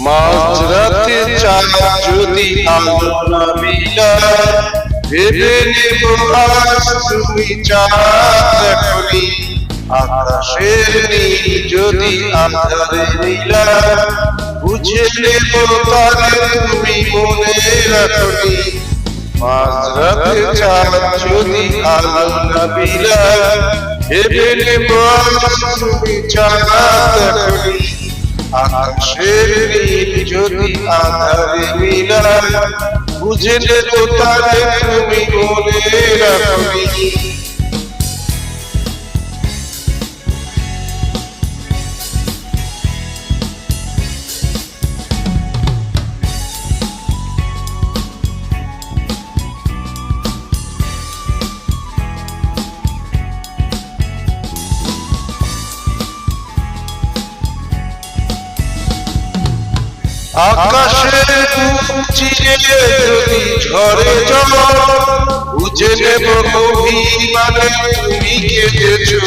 মাঝরাতে চাঁদ যদি আলো না বিলায়, ভেবে নেব আজ তুমি চাঁদ দেখনি। আকাশের নীল যদি আঁধারে নীলায়, বুঝে নেব তারে তুমি মনে রাখনি। মাঝরাতে চাঁদ যদি আলো না বিলায়, ভেবে নেব আজ তুমি চাঁদ দেখনি। আকাশের নীল যদি আঁধারে মিলায়, বুঝে নেব তারে তুমি মনে রাখনি। আকাশের বুক চিরে যদি ঝরে জল, বুঝে নেব অভিমানে তুমি কেঁদেছো।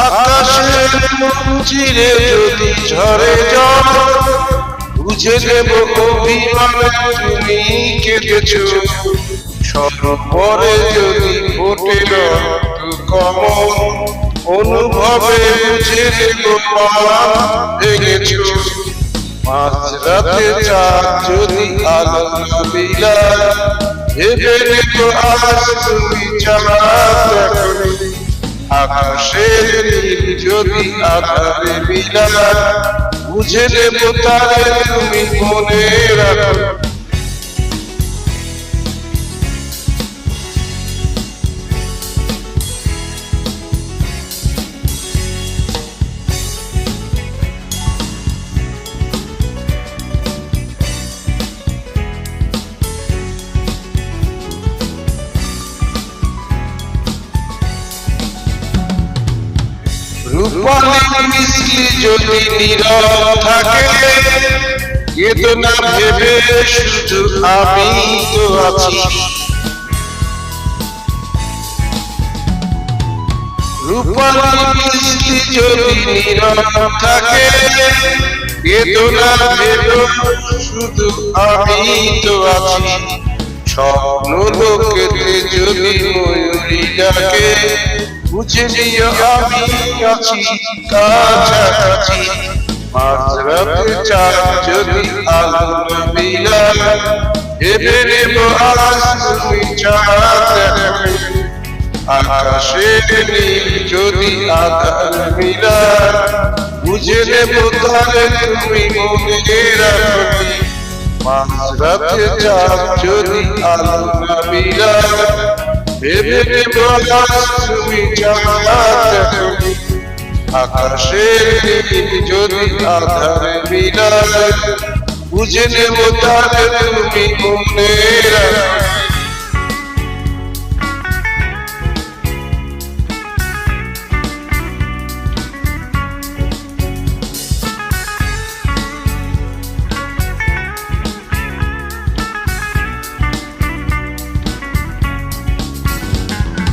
আকাশের বুক চিরে যদি ঝরে জল, বুঝে নেব অভিমানে তুমি কেঁদেছো। সর্বপরে যদি ফোটে রক্ত কমল, অনুভবে বুঝে নেব ভেঙেছো। মাঝরাতে চাঁদ যদি আলো না বিলায়, ভেবে নেব আজ তুমি চাঁদ দেখনি। আকাশের নীল যদি আঁধারে বিলায়, বুঝে নেব তারে তুমি মনে রাখো। রূপালী মিছলি যদি নীরব থাকে, কেঁদো না ভেবে শুধু আমি তো আছি। রূপালী মিছলি যদি নীরব থাকে, কেঁদো না ভেবে শুধু আমি তো আছি। স্বপ্ন লোকেতে যদি ময়ূরী ডাকে, বুঝে নিও আমি আছি কাছাকাছি। মাঝরাতে চাঁদ যদি আলো না বিলায়, ভেবে নেব আজ তুমি চাঁদ দেখনি। আকাশের নীল যদি আঁধারে মিলায়, বুঝে নেব তারে তুমি মনে রাখনি। মাঝরাতে চাঁদ যদি আলো না বিলায়, ভেবে নেব আজ তুমি চাঁদ দেখনি। আকাশের নীল যদি আঁধারে মিলায়, বুঝে নেব তারে তুমি মনে রাখনি।